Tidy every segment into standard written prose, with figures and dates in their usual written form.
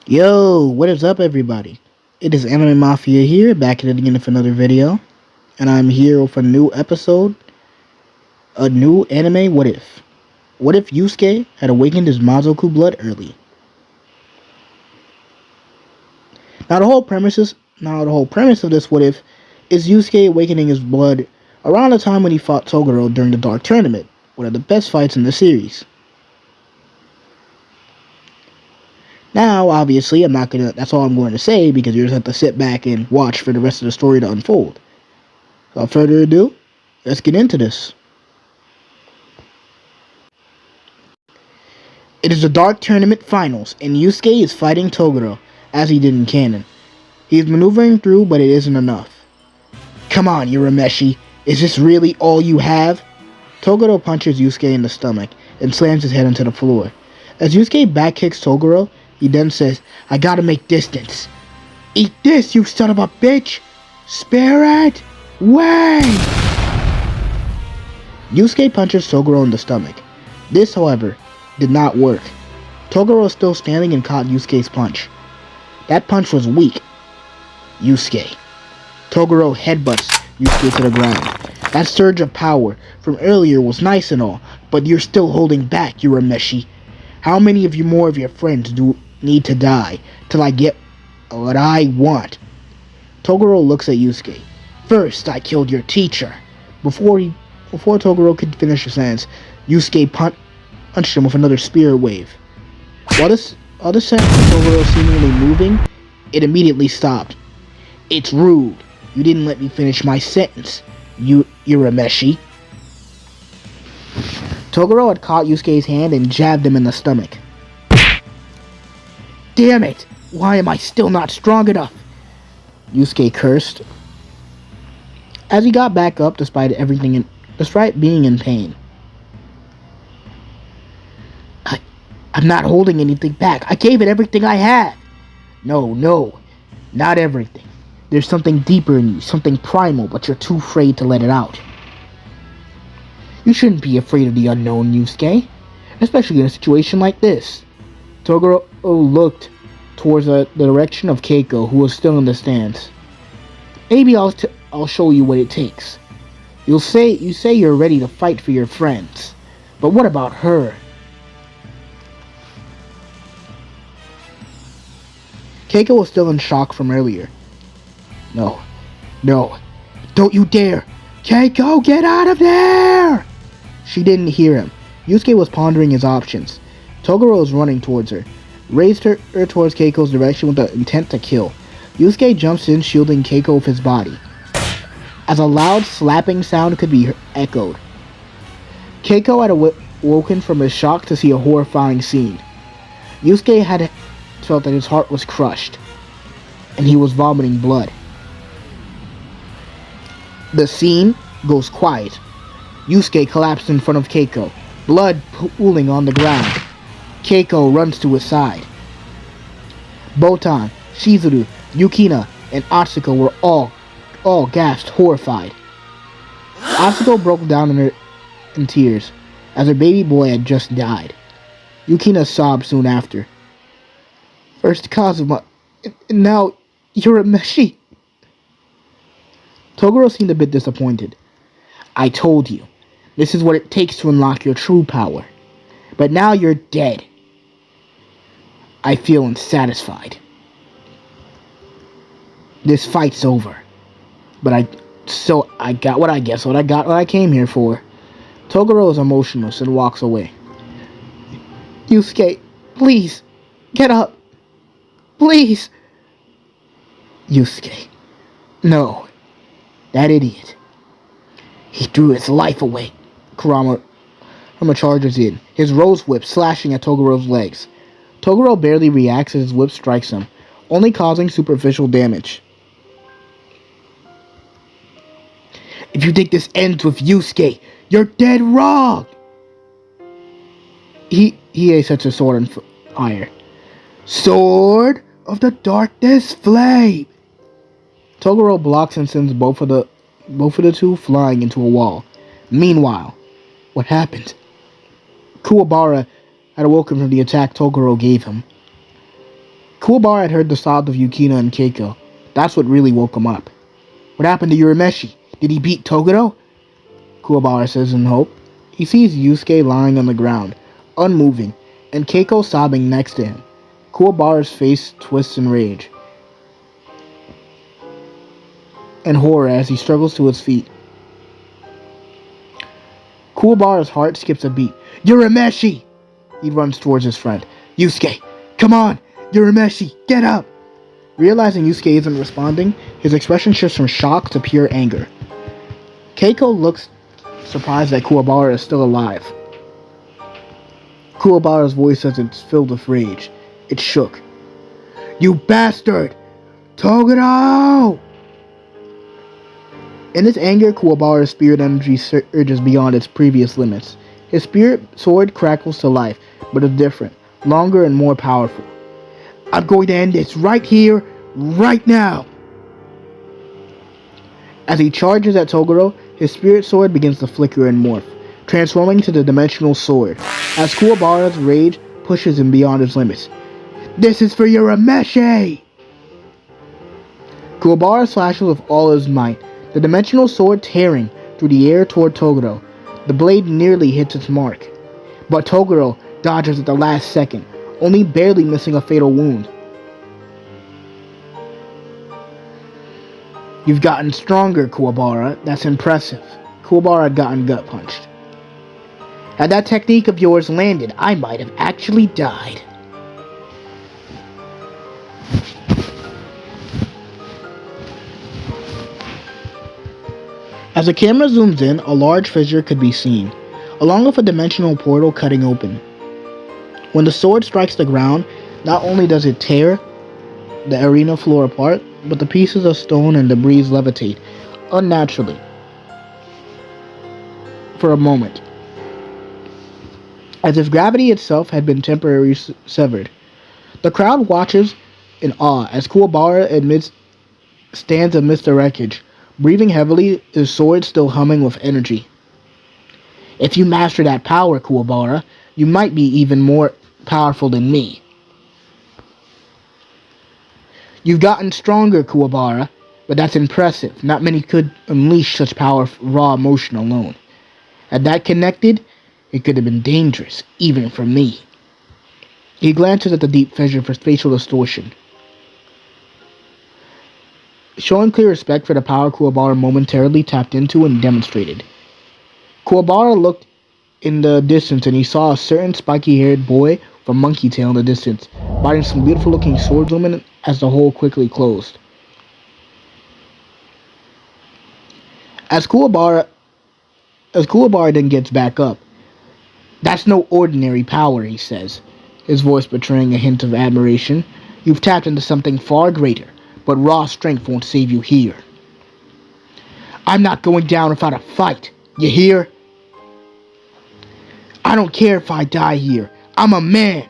Yo, what is up, everybody? It is Anime Mafia here, back at it again with another video, and I'm here with a new episode, a new anime. What if? What if Yusuke had awakened his Mazoku blood early? Now the whole premise of this what if is Yusuke awakening his blood around the time when he fought Toguro during the Dark Tournament, one of the best fights in the series. Now, obviously, that's all I'm going to say, because you just have to sit back and watch for the rest of the story to unfold. So without further ado, let's get into this. It is the Dark Tournament Finals, and Yusuke is fighting Toguro, as he did in canon. He is maneuvering through, but it isn't enough. Come on, Urameshi, is this really all you have? Toguro punches Yusuke in the stomach, and slams his head into the floor. As Yusuke backkicks Toguro, he then says, I gotta make distance. Eat this, you son of a bitch! Spirit! Way! Yusuke punches Toguro in the stomach. This, however, did not work. Toguro was still standing and caught Yusuke's punch. That punch was weak. Yusuke. Toguro headbutts Yusuke to the ground. That surge of power from earlier was nice and all, but you're still holding back, Urameshi. How many of you more of your friends do need to die till I get what I want? Toguro looks at Yusuke. First, I killed your teacher. Before Toguro could finish his sentence, Yusuke punched him with another spirit wave. While the sentence of Toguro seemingly moving, it immediately stopped. It's rude. You didn't let me finish my sentence, Urameshi. Toguro had caught Yusuke's hand and jabbed him in the stomach. Damn it! Why am I still not strong enough? Yusuke cursed. As he got back up despite being in pain. I'm not holding anything back. I gave it everything I had. No, not everything. There's something deeper in you, something primal, but you're too afraid to let it out. You shouldn't be afraid of the unknown, Yusuke, especially in a situation like this. Toguro looked towards the direction of Keiko, who was still in the stands. Maybe I'll show you what it takes. You say you're ready to fight for your friends, but what about her? Keiko was still in shock from earlier. No, don't you dare! Keiko, get out of there! She didn't hear him. Yusuke was pondering his options. Toguro was running towards her, raised her towards Keiko's direction with the intent to kill. Yusuke jumps in, shielding Keiko with his body. As a loud slapping sound could be echoed. Keiko had awoken from his shock to see a horrifying scene. Yusuke had felt that his heart was crushed, and he was vomiting blood. The scene goes quiet. Yusuke collapsed in front of Keiko, blood pooling on the ground. Keiko runs to his side. Botan, Shizuru, Yukina, and Atsuko were all gasped, horrified. Atsuko broke down in tears, as her baby boy had just died. Yukina sobbed soon after. First Kazuma, and now Urameshi. Toguro seemed a bit disappointed. I told you, this is what it takes to unlock your true power. But now you're dead. I feel unsatisfied. This fight's over. But I got what I came here for. Toguro is emotionless and walks away. Yusuke, please, get up. Please. Yusuke, no. That idiot. He threw his life away. Kurama charges in, his rose whip slashing at Togoro's legs. Toguro barely reacts as his whip strikes him, only causing superficial damage. If you think this ends with Yusuke, you're dead wrong! He sets his sword on fire. Sword of the Darkness Flame! Toguro blocks and sends both of the two flying into a wall. Meanwhile, what happened? Kuwabara had awoken from the attack Toguro gave him. Kuwabara had heard the sobs of Yukina and Keiko. That's what really woke him up. What happened to Urameshi? Did he beat Toguro? Kuwabara says in hope. He sees Yusuke lying on the ground, unmoving, and Keiko sobbing next to him. Kuwabara's face twists in rage and horror as he struggles to his feet. Kuwabara's heart skips a beat. Urameshi! He runs towards his friend. Yusuke, come on! Urameshi, get up! Realizing Yusuke isn't responding, his expression shifts from shock to pure anger. Keiko looks surprised that Kuwabara is still alive. Kuwabara's voice says it's filled with rage. It shook. You bastard! Toguro! In his anger, Kuwabara's spirit energy surges beyond its previous limits. His spirit sword crackles to life, but is different, longer and more powerful. I'm going to end this right here, right now! As he charges at Toguro, his spirit sword begins to flicker and morph, transforming to the dimensional sword, as Kuwabara's rage pushes him beyond his limits. This is for Urameshi! Kuwabara slashes with all his might, the dimensional sword tearing through the air toward Toguro. The blade nearly hits its mark, but Toguro dodges at the last second, only barely missing a fatal wound. You've gotten stronger, Kuwabara. That's impressive. Kuwabara had gotten gut punched. Had that technique of yours landed, I might have actually died. As the camera zooms in, a large fissure could be seen, along with a dimensional portal cutting open. When the sword strikes the ground, not only does it tear the arena floor apart, but the pieces of stone and debris levitate, unnaturally, for a moment, as if gravity itself had been temporarily severed. The crowd watches in awe as Kuwabara stands amidst the wreckage, breathing heavily, his sword still humming with energy. If you master that power, Kuwabara, you might be even more powerful than me. You've gotten stronger, Kuwabara, but that's impressive. Not many could unleash such power raw emotion alone. Had that connected, it could have been dangerous, even for me. He glances at the deep fissure for facial distortion. Showing clear respect for the power Kuwabara momentarily tapped into and demonstrated. Kuwabara looked in the distance and he saw a certain spiky-haired boy with a monkey tail in the distance, biting some beautiful-looking swordswoman as the hole quickly closed. As Kuwabara then gets back up, that's no ordinary power, he says, his voice betraying a hint of admiration. You've tapped into something far greater, but raw strength won't save you here. I'm not going down without a fight, you hear? I don't care if I die here. I'm a man.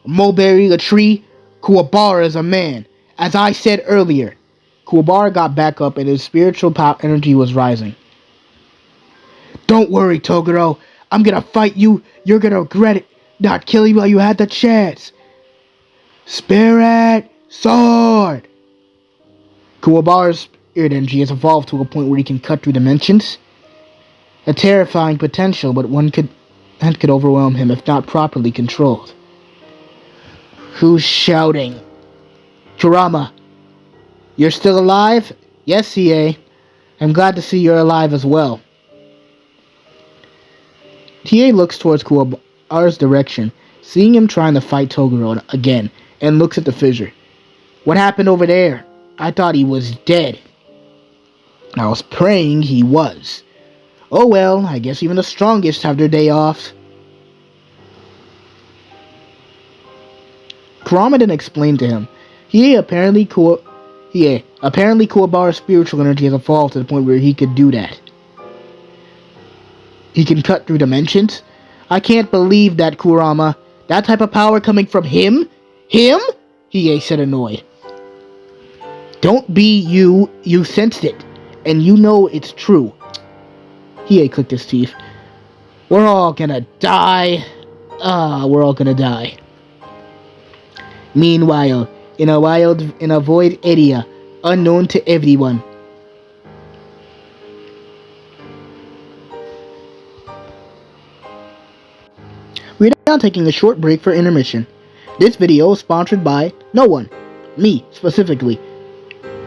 A mulberry, a tree, Kuwabara is a man. As I said earlier, Kuwabara got back up and his spiritual energy was rising. Don't worry, Toguro. I'm gonna fight you. You're gonna regret it. Not killing while you had the chance. Spirit sword! Kuwabara's spirit energy has evolved to a point where he can cut through dimensions. A terrifying potential, but one could overwhelm him if not properly controlled. Who's shouting? Kurama, you're still alive? Yes, CA. I'm glad to see you're alive as well. TA looks towards Kuwabara's direction, seeing him trying to fight Toguro again, and looks at the fissure. What happened over there? I thought he was dead. I was praying he was. Oh well, I guess even the strongest have their day off. Kurama then explained to him. Apparently Kuwabara's spiritual energy has evolved to the point where he could do that. He can cut through dimensions? I can't believe that, Kurama. That type of power coming from him? Him? Hiei said, annoyed. Don't be you. You sensed it. And you know it's true. Hiei clicked his teeth. We're all gonna die. We're all gonna die. Meanwhile, in a void area, unknown to everyone. We're now taking a short break for intermission. This video is sponsored by no one. Me, specifically.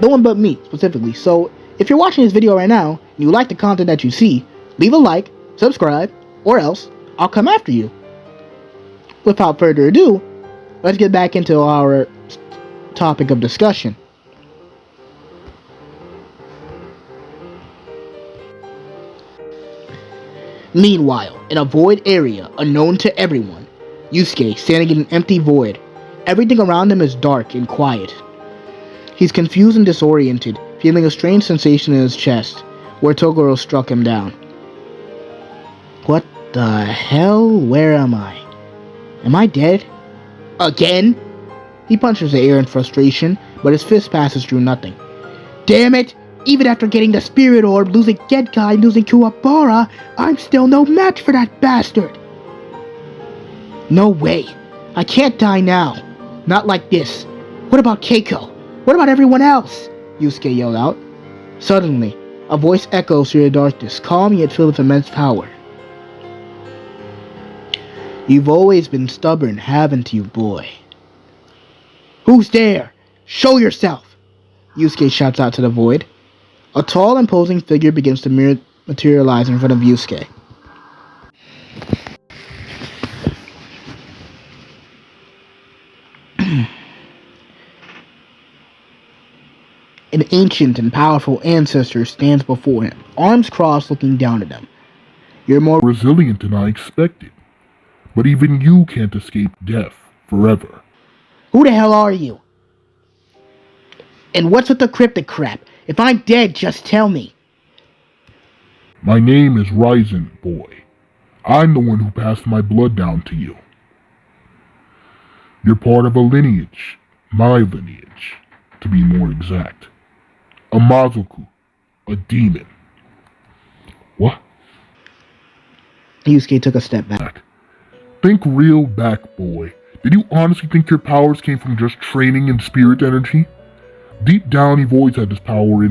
No one but me, specifically. So, if you're watching this video right now, and you like the content that you see, leave a like, subscribe, or else I'll come after you. Without further ado, let's get back into our topic of discussion. Meanwhile, in a void area unknown to everyone, Yusuke standing in an empty void. Everything around him is dark and quiet. He's confused and disoriented, feeling a strange sensation in his chest, where Toguro struck him down. What the hell? Where am I? Am I dead? Again? He punches the air in frustration, but his fist passes through nothing. Damn it! Even after getting the spirit orb, losing Genkai, losing Kuwabara, I'm still no match for that bastard! No way! I can't die now! Not like this! What about Keiko? What about everyone else? Yusuke yelled out. Suddenly, a voice echoes through the darkness, calm yet filled with immense power. You've always been stubborn, haven't you, boy? Who's there? Show yourself! Yusuke shouts out to the void. A tall, imposing figure begins to materialize in front of Yusuke. An ancient and powerful ancestor stands before him, arms crossed looking down at him. You're more resilient than I expected. But even you can't escape death forever. Who the hell are you? And what's with the cryptic crap? If I'm dead, just tell me. My name is Ryzen, boy. I'm the one who passed my blood down to you. You're part of a lineage. My lineage, to be more exact. A Mazoku. A demon. What? Yusuke took a step back. Think real back, boy. Did you honestly think your powers came from just training and spirit energy? Deep down, you've always had this power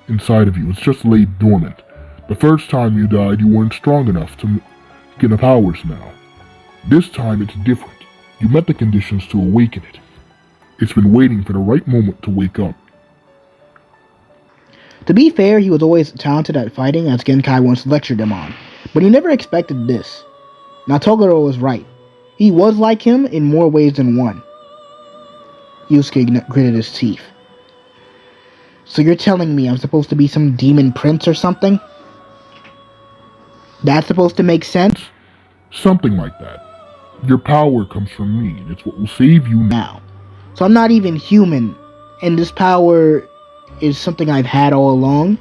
inside of you. It's just laid dormant. The first time you died, you weren't strong enough to get the powers now. This time, it's different. You met the conditions to awaken it. It's been waiting for the right moment to wake up. To be fair, he was always talented at fighting, as Genkai once lectured him on. But he never expected this. Now Toguro was right. He was like him in more ways than one. Yusuke gritted his teeth. So you're telling me I'm supposed to be some demon prince or something? That's supposed to make sense? Something like that. Your power comes from me, and it's what will save you now. So I'm not even human, and this power is something I've had all along?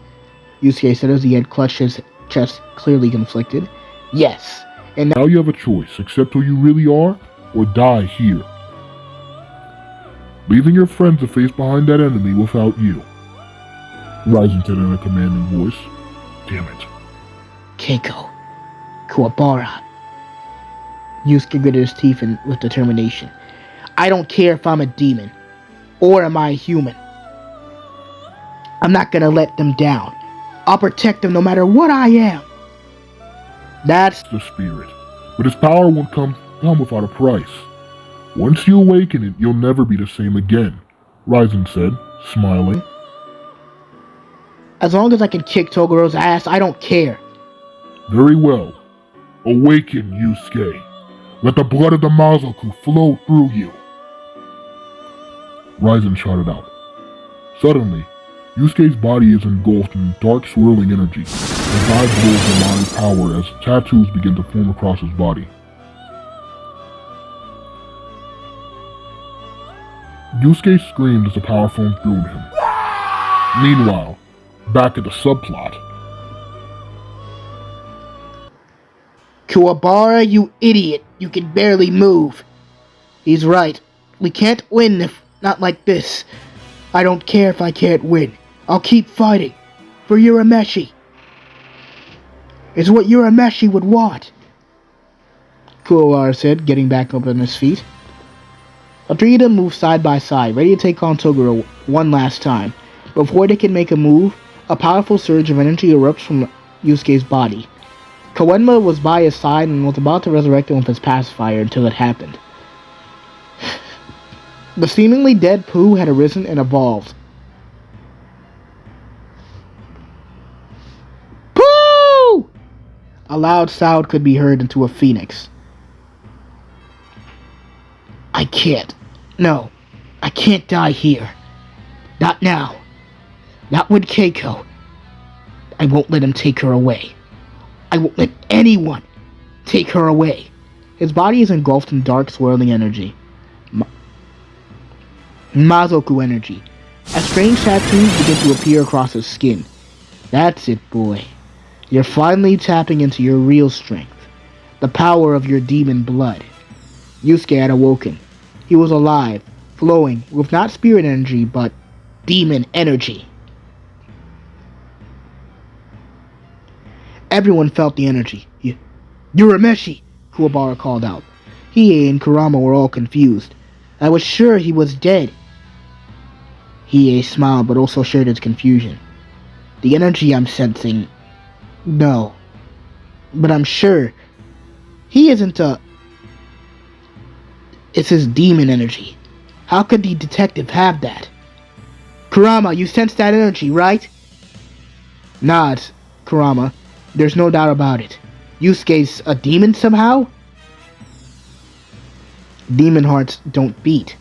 Yusuke said as he had clutched his chest, clearly conflicted. Yes. And now you have a choice. Accept who you really are, or die here. Leaving your friends to face behind that enemy without you. Ryzen said in a commanding voice. Damn it. Keiko. Kuwabara. Yusuke gritted his teeth with determination. I don't care if I'm a demon. Or am I a human. I'm not gonna let them down. I'll protect them no matter what I am. That's the spirit. But its power won't come without a price. Once you awaken it, you'll never be the same again, Ryzen said, smiling. As long as I can kick Toguro's ass, I don't care. Very well. Awaken, Yusuke. Let the blood of the Mazoku flow through you. Ryzen shouted out. Suddenly, Yusuke's body is engulfed in dark swirling energy. His eyes glow with demonic power as tattoos begin to form across his body. Yusuke screamed as the power flowed through him. Meanwhile, back at the subplot. Kuwabara, you idiot. You can barely move. He's right. We can't win if not like this. I don't care if I can't win. I'll keep fighting. For Urameshi. It's what Urameshi would want. Kuwabara said, getting back up on his feet. The three of them move side by side, ready to take on Toguro one last time. Before they can make a move, a powerful surge of energy erupts from Yusuke's body. Koenma was by his side and was about to resurrect him with his pacifier until it happened. The seemingly dead Pooh had arisen and evolved. Pooh! A loud sound could be heard into a phoenix. I can't. No, I can't die here. Not now. Not with Keiko. I won't let him take her away. I won't let anyone take her away. His body is engulfed in dark, swirling energy. Mazoku energy. As strange tattoos begin to appear across his skin. That's it, boy. You're finally tapping into your real strength. The power of your demon blood. Yusuke had awoken. He was alive, flowing with not spirit energy, but demon energy. Everyone felt the energy. Urameshi, Kuwabara called out. Hiei and Kurama were all confused. I was sure he was dead. Hiei smiled but also shared his confusion. The energy I'm sensing... No. But I'm sure he isn't a... It's his demon energy. How could the detective have that? Kurama, you sense that energy, right? Nods, Kurama. There's no doubt about it. Yusuke's a demon somehow? Demon hearts don't beat.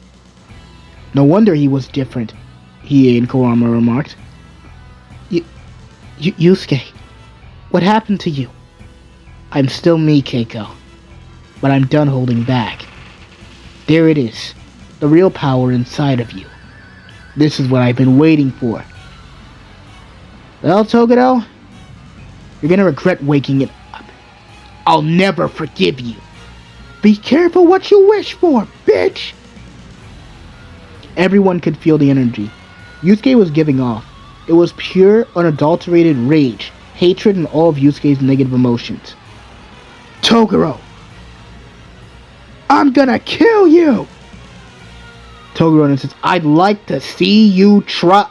No wonder he was different, Hiei and Kurama remarked. Yusuke, what happened to you? I'm still me, Keiko. But I'm done holding back. There it is. The real power inside of you. This is what I've been waiting for. Well, Toguro, you're gonna regret waking it up. I'll never forgive you. Be careful what you wish for, bitch! Everyone could feel the energy Yusuke was giving off. It was pure, unadulterated rage, hatred, and all of Yusuke's negative emotions. Toguro! I'm gonna kill you! Toguro insists, I'd like to see you try...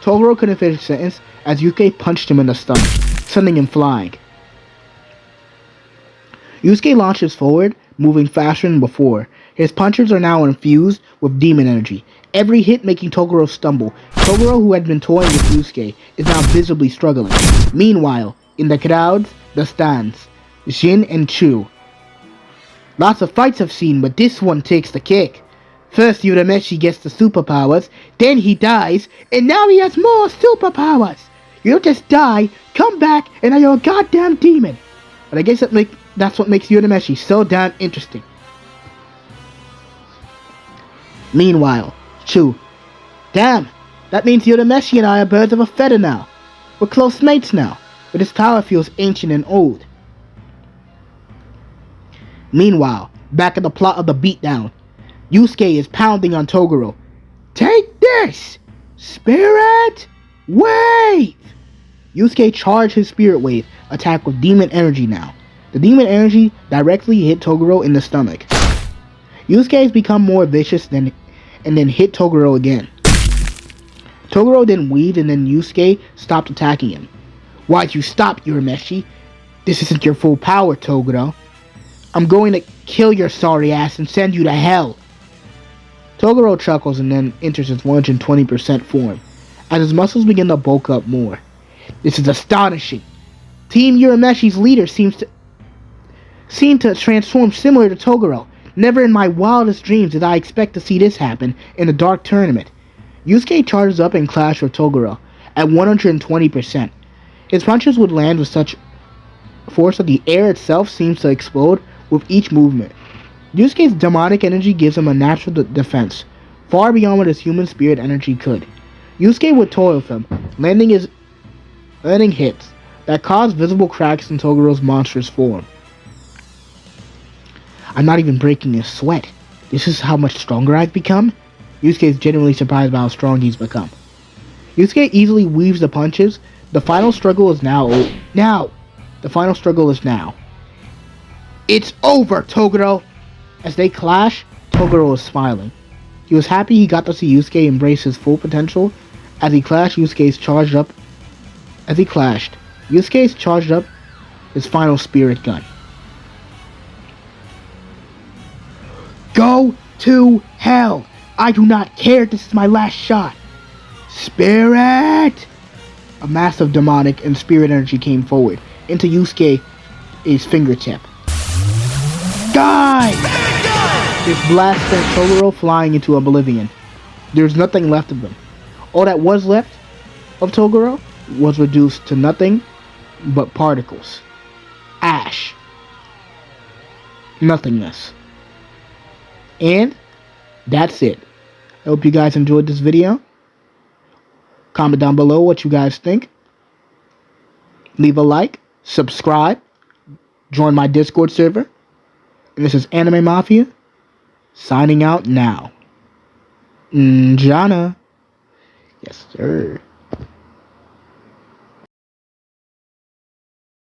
Toguro couldn't finish the sentence as Yusuke punched him in the stomach, sending him flying. Yusuke launches forward, moving faster than before. His punches are now infused with demon energy, every hit making Toguro stumble. Toguro, who had been toying with Yusuke, is now visibly struggling. Meanwhile, in the crowds, the stands, Jin and Chu. Lots of fights I've seen, but this one takes the cake. First Urameshi gets the superpowers, then he dies, and now he has more superpowers. You don't just die, come back, and now you're a goddamn demon. But I guess that's what makes Urameshi so damn interesting. Meanwhile, Chu. Damn, that means Urameshi and I are birds of a feather now. We're close mates now, but his power feels ancient and old. Meanwhile, back at the plot of the beatdown, Yusuke is pounding on Toguro. Take this! Spirit Wave! Yusuke charged his Spirit Wave attack with demon energy now. The demon energy directly hit Toguro in the stomach. Yusuke has become more vicious and then hit Toguro again. Toguro then weaved and then Yusuke stopped attacking him. Why'd you stop, Urameshi? This isn't your full power, Toguro. I'm going to kill your sorry ass and send you to hell. Toguro chuckles and then enters his 120% form, as his muscles begin to bulk up more. This is astonishing. Team Urameshi's leader seemed to transform similar to Toguro. Never in my wildest dreams did I expect to see this happen in a dark tournament. Yusuke charges up and clashes with Toguro at 120%. His punches would land with such force that the air itself seems to explode with each movement. Yusuke's demonic energy gives him a natural defense, far beyond what his human spirit energy could. Yusuke would toy with him, landing hits that cause visible cracks in Toguro's monstrous form. I'm not even breaking a sweat. This is how much stronger I've become? Yusuke is genuinely surprised by how strong he's become. Yusuke easily weaves the punches. The final struggle is now. The final struggle is now. It's over, Toguro! As they clash, Toguro is smiling. He was happy he got to see Yusuke embrace his full potential. Yusuke's charged up his final spirit gun. Go to hell! I do not care, this is my last shot! Spirit! A massive demonic and spirit energy came forward into Yusuke's fingertip. Die! This blast sent Toguro flying into oblivion. There's nothing left of him. All that was left of Toguro was reduced to nothing but particles. Ash. Nothingness. And that's it. I hope you guys enjoyed this video. Comment down below what you guys think. Leave a like, subscribe, join my Discord server. And this is Anime Mafia, signing out now. Jana. Yes, sir.